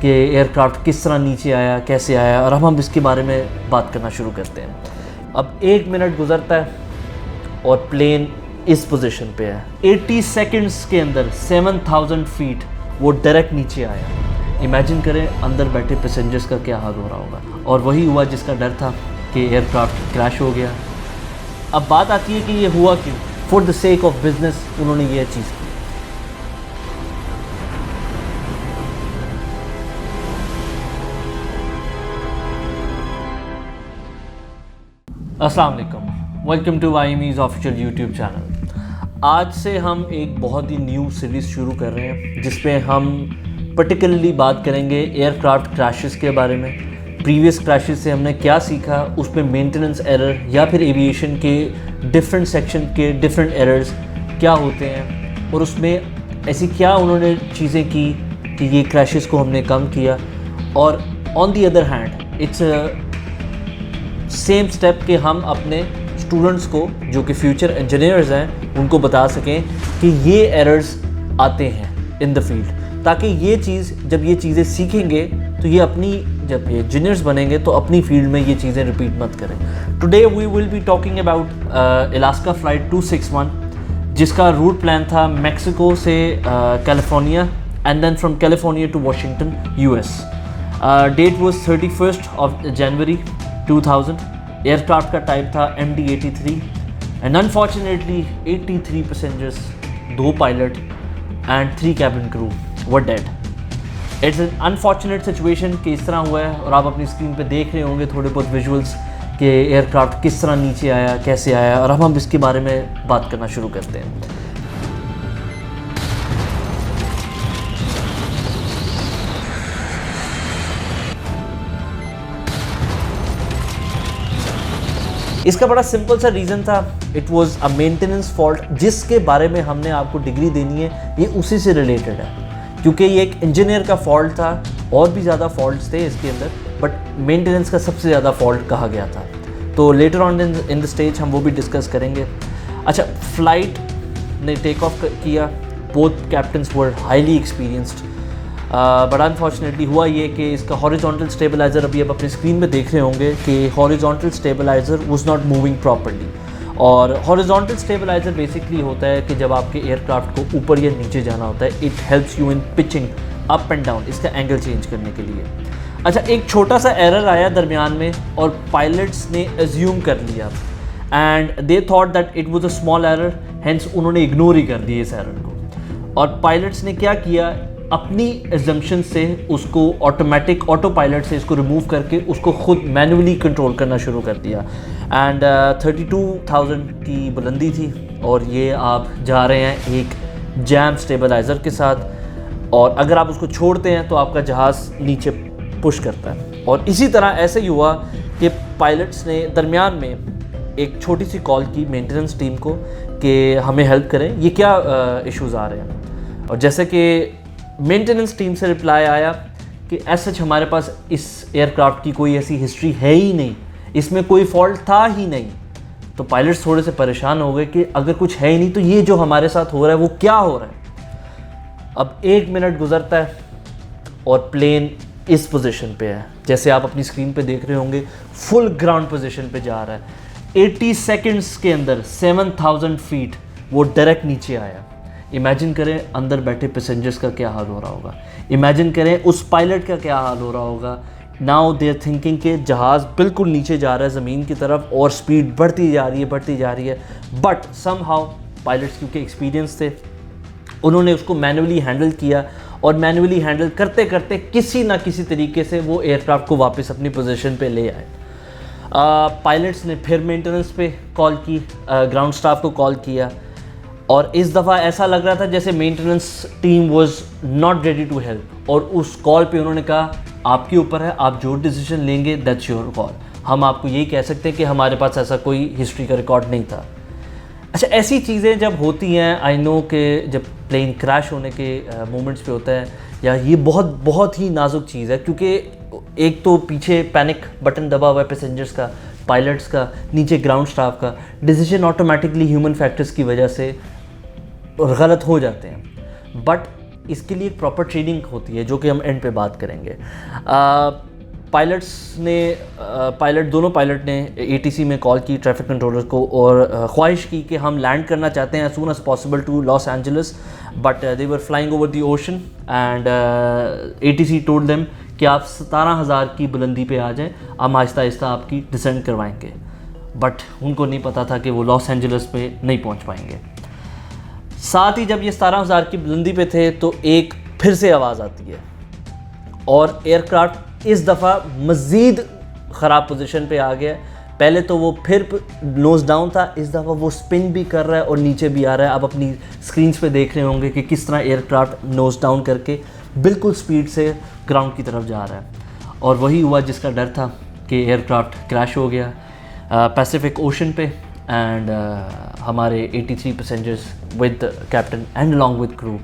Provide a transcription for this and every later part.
कि एयरक्राफ्ट किस तरह नीचे आया, कैसे आया, और अब हम इसके बारे में बात करना शुरू करते हैं। अब 1 मिनट गुजरता है और प्लेन इस पोजीशन पे है। 80 सेकंड्स के अंदर 7000 फीट वो डायरेक्ट नीचे आया। इमेजिन करें अंदर बैठे पैसेंजर्स का क्या हाल हो रहा होगा। और वही हुआ जिसका डर था कि एयरक्राफ्ट क्रैश हो गया। अब बात आती है कि ये हुआ क्यों। For the sake of business उन्होंने ये चीज़ की। अस्सलाम वालेकुम, welcome to IME's official YouTube channel. आज से हम एक बहुत ही न्यू सीरीज़ शुरू कर रहे हैं जिसमें हम पर्टिकुलरली बात करेंगे एयरक्राफ्ट क्रैशेस के बारे में। प्रीवियस क्रैशेस से हमने क्या सीखा, उसमें मेंटेनेंस एरर या फिर एविएशन के डिफरेंट सेक्शन के डिफरेंट एरर्स क्या होते हैं, और उसमें ऐसी क्या उन्होंने चीज़ें की कि ये क्रैशेस को हमने कम किया। और on the other hand it's same step कि हम अपने स्टूडेंट्स को जो कि फ्यूचर इंजीनियर्स हैं उनको बता सकें कि ये एरर्स आते हैं इन द फील्ड, ताकि ये चीज़ जब ये चीज़ें सीखेंगे तो ये अपनी जब ये इंजीनियर्स बनेंगे तो अपनी फील्ड में ये चीज़ें रिपीट मत करें। Today we will be talking about Alaska flight 261 जिसका रूट प्लान था मैक्सिको से California and then from California to Washington US। Date was 31 of January 2000। Aircraft का टाइप था MD-83 and unfortunately 83 passengers, 2 pilot and 3 cabin crew were dead. It's an unfortunate situation कि इस तरह हुआ है। और आप अपनी स्क्रीन पे देख रहे होंगे थोड़े बहुत विजुअल्स कि एयरक्राफ्ट किस तरह नीचे आया, कैसे आया, और अब हम इसके बारे में बात करना शुरू करते हैं। इसका बड़ा सिंपल सा रीज़न था, it was a maintenance fault जिसके बारे में हमने आपको डिग्री देनी है। ये उसी से रिलेटेड है क्योंकि ये एक इंजीनियर का फॉल्ट था। और भी ज़्यादा फॉल्ट्स थे इसके अंदर, बट मेंटेनेंस का सबसे ज़्यादा फॉल्ट कहा गया था। तो later on in the stage हम वो भी डिस्कस करेंगे। अच्छा, फ्लाइट ने टेक ऑफ किया। Both captains were highly experienced, but unfortunately हुआ ये कि इसका हॉरिजॉन्टल स्टेबलाइज़र, अभी आप अपनी स्क्रीन पे देख रहे होंगे कि horizontal stabiliser was not moving properly. और हॉरिजॉन्टल स्टेबलाइज़र बेसिकली होता है कि जब आपके एयरक्राफ्ट को ऊपर या नीचे जाना होता है, it helps you in pitching up and down, इसका एंगल चेंज करने के लिए। अच्छा, एक छोटा सा एरर आया दरमियान में और पायलट्स ने एज्यूम कर लिया and they thought that it was a small error, hence उन्होंने इग्नोर ही कर दिया इस एरर को। और पायलट्स ने क्या किया, अपनी एजम्पशन से उसको ऑटोमेटिक ऑटो पायलट से इसको रिमूव करके उसको खुद मैन्युअली कंट्रोल करना शुरू कर दिया। एंड 32,000 की बुलंदी थी और ये आप जा रहे हैं एक जैम स्टेबलाइज़र के साथ, और अगर आप उसको छोड़ते हैं तो आपका जहाज़ नीचे पुश करता है। और इसी तरह ऐसे ही हुआ कि पायलट्स ने दरमियान में एक छोटी सी कॉल की मेंटेनेंस टीम को कि हमें हेल्प करें, ये क्या इश्यूज़ आ रहे हैं। और जैसे कि मेंटेनेंस टीम से रिप्लाई आया कि एज सच हमारे पास इस एयरक्राफ्ट की कोई ऐसी हिस्ट्री है ही नहीं, इसमें कोई फॉल्ट था ही नहीं। तो पायलट्स थोड़े से परेशान हो गए कि अगर कुछ है ही नहीं तो ये जो हमारे साथ हो रहा है वो क्या हो रहा है। अब 1 मिनट गुजरता है और प्लेन इस पोजीशन पे है, जैसे आप अपनी स्क्रीन पे देख रहे होंगे, फुल ग्राउंड पोजीशन पे जा रहा है। 80 सेकंड्स के अंदर 7000 फीट वो डायरेक्ट नीचे आया। इमेजिन करें अंदर बैठे पैसेंजर्स का क्या हाल हो रहा होगा। इमेजिन करें उस पायलट का क्या हाल हो रहा होगा। नाउ दे आर थिंकिंग कि जहाज़ बिल्कुल नीचे जा रहा है ज़मीन की तरफ और स्पीड बढ़ती जा रही है। बट समहाउ पायलट्स क्योंकि एक्सपीरियंस थे, उन्होंने उसको मैन्युअली हैंडल किया, और मैन्युअली हैंडल करते करते किसी ना किसी तरीके से वो एयरक्राफ्ट को वापस अपनी पोजीशन पे ले आए। पायलट्स ने फिर मेंटेनेंस पे कॉल की, ग्राउंड स्टाफ को कॉल किया, और इस दफ़ा ऐसा लग रहा था जैसे maintenance team was not ready to help. और उस कॉल पे उन्होंने कहा आपके ऊपर है, आप जो डिसीजन लेंगे दैट्स योर कॉल, हम आपको यही कह सकते हैं कि हमारे पास ऐसा कोई हिस्ट्री का रिकॉर्ड नहीं था। अच्छा, ऐसी चीज़ें जब होती हैं, आई नो कि जब प्लेन क्रैश होने के मोमेंट्स पे होता है, या ये बहुत ही नाजुक चीज़ है, क्योंकि एक तो पीछे पैनिक बटन दबा हुआ है पैसेंजर्स का, पायलट्स का, नीचे ग्राउंड स्टाफ का, डिसीजन ऑटोमेटिकली ह्यूमन फैक्टर्स की वजह से गलत हो जाते हैं। बट इसके लिए एक प्रॉपर ट्रेनिंग होती है जो कि हम एंड पे बात करेंगे। दोनों पायलट ने ATC में कॉल की ट्रैफिक कंट्रोलर को और ख्वाहिश की कि हम लैंड करना चाहते हैं as soon as possible to Los Angeles, but they were flying over the ocean and ATC told them कि आप 17,000 की बुलंदी पे आ जाएं, हम आहिस्ता आहिस्ता आपकी डिसेंड करवाएंगे। बट उनको नहीं पता था कि वो लॉस एंजलिस पे नहीं पहुंच पाएंगे। साथ ही जब ये 17,000 की बुलंदी पे थे तो एक फिर से आवाज़ आती है और एयरक्राफ्ट इस दफ़ा मज़ीद ख़राब पोजीशन पे आ गया। पहले तो वो फिर नोज़ डाउन था, इस दफ़ा वो स्पिन भी कर रहा है और नीचे भी आ रहा है। आप अपनी स्क्रीन्स पे देख रहे होंगे कि किस तरह एयरक्राफ्ट नोज़ डाउन करके बिल्कुल स्पीड से ग्राउंड की तरफ जा रहा है। और वही हुआ जिसका डर था कि एयरक्राफ्ट क्रैश हो गया पैसिफिक ओशन पे एंड हमारे 83 passengers with captain and along with crew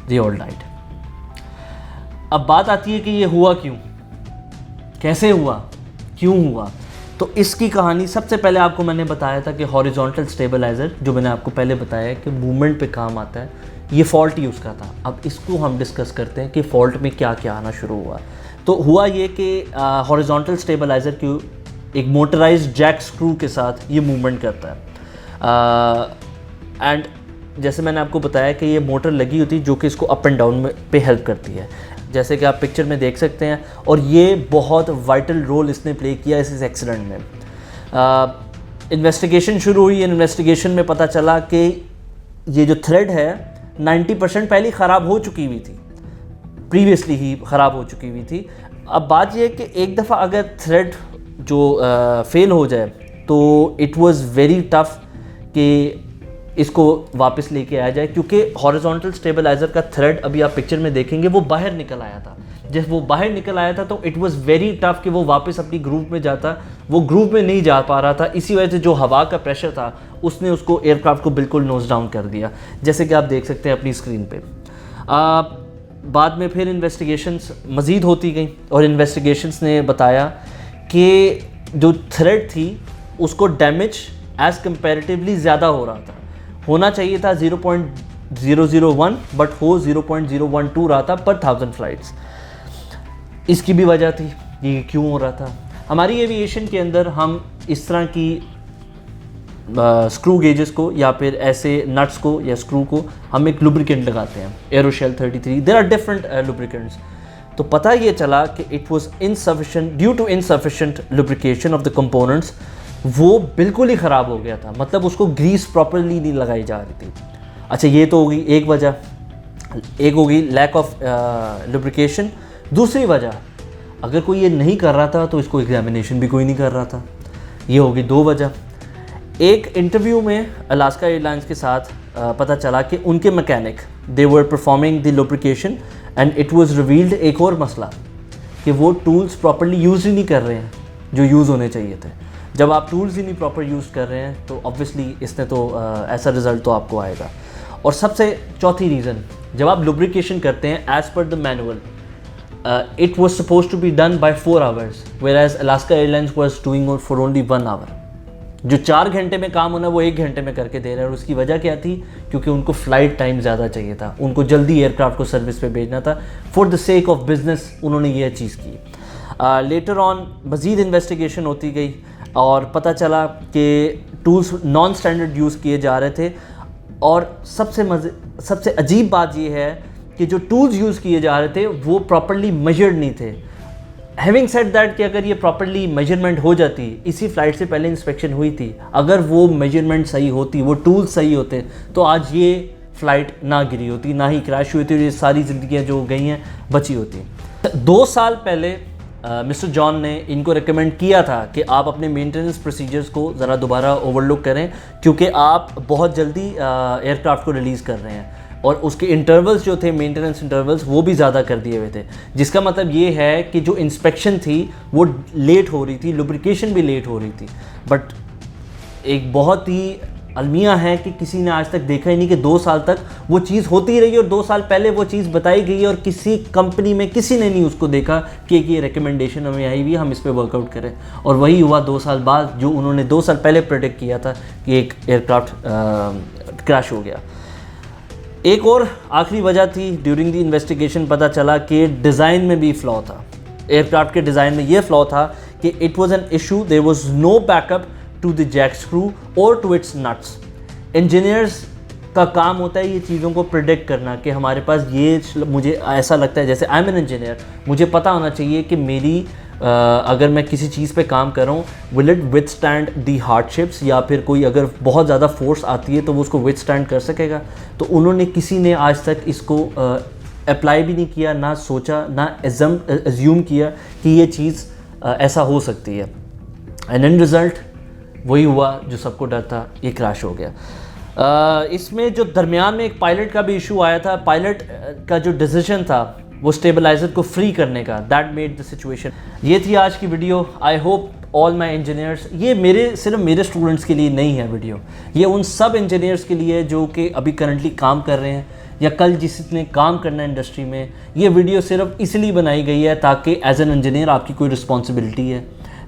they all died. अब बात आती है कि ये हुआ क्यों, कैसे हुआ, क्यों हुआ। तो इसकी कहानी सबसे पहले आपको मैंने बताया था कि हॉरिजॉन्टल स्टेबलाइज़र, जो मैंने आपको पहले बताया कि मूवमेंट पे काम आता है, ये फॉल्ट ही उसका था। अब इसको हम डिस्कस करते हैं कि फ़ॉल्ट में क्या क्या आना शुरू हुआ। तो हुआ ये कि हॉरिजॉन्टल स्टेबलाइज़र की एक मोटराइज्ड जैक स्क्रू के साथ ये मूवमेंट करता है एंड जैसे मैंने आपको बताया कि ये मोटर लगी होती है जो कि इसको अप एंड डाउन में पे हेल्प करती है, जैसे कि आप पिक्चर में देख सकते हैं। और ये बहुत वाइटल रोल इसने प्ले किया इस एक्सीडेंट में। इन्वेस्टिगेशन शुरू हुई। इन्वेस्टिगेशन में पता चला कि ये जो थ्रेड है 90% पहले ख़राब हो चुकी हुई थी, प्रीवियसली ही ख़राब हो चुकी हुई थी। अब बात यह है कि एक दफ़ा अगर थ्रेड जो फेल हो जाए तो इट वाज़ वेरी टफ़ कि इसको वापस लेके आया जाए, क्योंकि हॉरिजॉन्टल स्टेबलाइज़र का थ्रेड अभी आप पिक्चर में देखेंगे वो बाहर निकल आया था। जब वो बाहर निकल आया था तो इट वाज़ वेरी टफ़ कि वो वापस अपनी ग्रूव में जाता, वो ग्रूव में नहीं जा पा रहा था। इसी वजह से जो हवा का प्रेशर था उसने उसको एयरक्राफ्ट को बिल्कुल नोज डाउन कर दिया, जैसे कि आप देख सकते हैं अपनी स्क्रीन पे। बाद में फिर इन्वेस्टिगेशंस मज़ीद होती गई और इन्वेस्टिगेशंस ने बताया कि जो थ्रेड थी उसको डैमेज एज़ कंपैरेटिवली ज़्यादा हो रहा था। होना चाहिए था 0.001 बट हो 0.012 रहा था पर 1000 फ्लाइट्स। इसकी भी वजह थी, ये क्यों हो रहा था। हमारी एविएशन के अंदर हम इस तरह की स्क्रू गेजेस को या फिर ऐसे नट्स को या स्क्रू को हम एक लुब्रिकेंट लगाते हैं, AeroShell 33। There are different lubricants. तो पता ये चला कि it was insufficient due to insufficient lubrication of the components. वो बिल्कुल ही ख़राब हो गया था, मतलब उसको ग्रीस प्रॉपर्ली नहीं लगाई जा रही थी। अच्छा, ये तो हो गई एक वजह, एक हो गई लैक ऑफ लुब्रिकेशन। दूसरी वजह, अगर कोई ये नहीं कर रहा था तो इसको एग्जामिनेशन भी कोई नहीं कर रहा था। ये होगी दो वजह। एक इंटरव्यू में अलास्का एयरलाइंस के साथ पता चला कि उनके mechanic they were performing the lubrication and it was revealed एक और मसला कि वो टूल्स प्रॉपर्ली यूज़ ही नहीं कर रहे हैं जो यूज़ होने चाहिए थे। जब आप टूल्स ही नहीं प्रॉपर यूज़ कर रहे हैं तो ऑब्वियसली इसने तो ऐसा रिज़ल्ट तो आपको आएगा। और सबसे चौथी रीज़न, जब आप लुब्रिकेशन करते हैं as per the manual it was supposed to be done by 4 hours whereas Alaska Airlines was doing it for only 1 hour। जो 4 घंटे में काम होना वो 1 घंटे में करके दे रहे हैं। और उसकी वजह क्या थी? क्योंकि उनको फ़्लाइट टाइम ज़्यादा चाहिए था, उनको जल्दी एयरक्राफ्ट को सर्विस पे भेजना था। For the sake of business उन्होंने ये चीज़ की। लेटर ऑन मज़ीद इन्वेस्टिगेशन होती गई और पता चला कि टूल्स नॉन स्टैंडर्ड यूज़ किए जा रहे थे। और सबसे अजीब बात ये है कि जो टूल्स यूज़ किए जा रहे थे वो प्रॉपर्ली मेजर्ड नहीं थे। हैविंग सेड दैट कि अगर ये प्रॉपर्ली मेजरमेंट हो जाती, इसी फ़्लाइट से पहले इंस्पेक्शन हुई थी, अगर वो मेजरमेंट सही होती, वो टूल्स सही होते, तो आज ये फ़्लाइट ना गिरी होती, ना ही क्रैश हुई थी और ये सारी ज़िंदगियाँ जो गई हैं बची होती। 2 साल पहले मिस्टर जॉन ने इनको रिकमेंड किया था कि आप अपने मेंटेनेंस प्रोसीजर्स को ज़रा दोबारा ओवरलुक करें, क्योंकि आप बहुत जल्दी एयरक्राफ्ट को रिलीज़ कर रहे हैं और उसके इंटरवल्स जो थे, मेंटेनेंस इंटरवल्स, वो भी ज़्यादा कर दिए हुए थे। जिसका मतलब ये है कि जो इंस्पेक्शन थी वो लेट हो रही थी, लुब्रिकेशन भी लेट हो रही थी। बट एक बहुत ही अलमिया है कि किसी ने आज तक देखा ही नहीं कि 2 साल तक वो चीज़ होती रही और 2 साल पहले वो चीज़ बताई गई और किसी कंपनी में किसी ने नहीं उसको देखा कि ये रिकमेंडेशन हमें आई हुई है, हम इस पर वर्कआउट करें। और वही हुआ 2 साल बाद जो उन्होंने 2 साल पहले प्रेडिक्ट किया था कि एक एयरक्राफ्ट क्रैश हो गया। एक और आखिरी वजह थी, ड्यूरिंग द इन्वेस्टिगेशन पता चला कि डिज़ाइन में भी फ्लॉ था। एयरक्राफ्ट के डिज़ाइन में ये फ्लॉ था कि it was an issue, there was no backup to the jack screw और टू इट्स नट्स। इंजीनियर्स का काम होता है ये चीज़ों को प्रिडिक्ट करना कि हमारे पास ये, मुझे ऐसा लगता है जैसे आई एम एन इंजीनियर, मुझे पता होना चाहिए कि मेरी अगर मैं किसी चीज़ पे काम कर रहा हूँ, will it withstand the hardships, या फिर कोई अगर बहुत ज़्यादा फोर्स आती है तो वो उसको विथस्टैंड कर सकेगा। तो उन्होंने, किसी ने आज तक इसको अप्लाई भी नहीं किया, ना सोचा, ना एज्यूम किया कि ये चीज़ ऐसा हो सकती है। एंड इन रिज़ल्ट वही हुआ जो सबको डर था, ये क्रैश हो गया। इसमें जो दरमियान में एक पायलट का भी इशू आया था, पायलट का जो डिसीजन था वो स्टेबलाइजर को फ्री करने का, दैट मेड द सिचुएशन। ये थी आज की video. I hope all my engineers, ये सिर्फ मेरे स्टूडेंट्स के लिए नहीं है वीडियो, ये उन सब इंजीनियर्स के लिए जो कि अभी करंटली काम कर रहे हैं या कल जिसने काम करना है इंडस्ट्री में। ये वीडियो सिर्फ इसलिए बनाई गई है ताकि एज एन इंजीनियर आपकी कोई रिस्पॉन्सिबिलिटी है,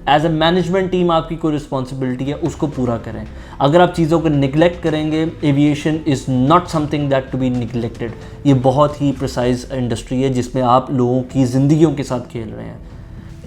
एज ए मैनेजमेंट टीम आपकी कोई रिस्पॉन्सिबिलिटी है, उसको पूरा करें। अगर आप चीज़ों को निगलेक्ट करेंगे, aviation is not something that to be neglected. ये बहुत ही प्रिसाइज इंडस्ट्री है जिसमें आप लोगों की ज़िंदगियों के साथ खेल रहे हैं।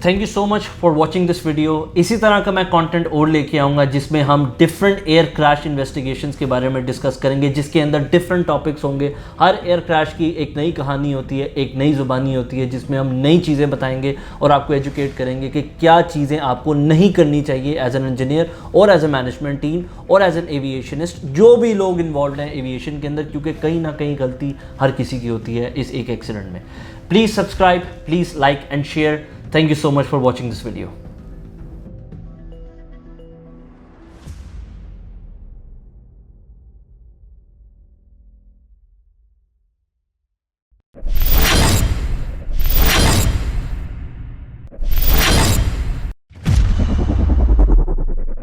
Thank you so much for watching this video. इसी तरह का मैं कंटेंट और लेके आऊँगा जिसमें हम डिफरेंट एयर क्रैश इन्वेस्टिगेशंस के बारे में डिस्कस करेंगे, जिसके अंदर डिफरेंट टॉपिक्स होंगे। हर एयर क्रैश की एक नई कहानी होती है, एक नई ज़ुबानी होती है, जिसमें हम नई चीज़ें बताएंगे और आपको एजुकेट करेंगे कि क्या चीज़ें आपको नहीं करनी चाहिए एज एन इंजीनियर और एज ए मैनेजमेंट टीम और एज एन एविएशनिस्ट, जो भी लोग इन्वॉल्व हैं एविएशन के अंदर, क्योंकि कहीं ना कहीं गलती हर किसी की होती है इस एक एक्सीडेंट में। Please subscribe, please like and share. Thank you so much for watching this video.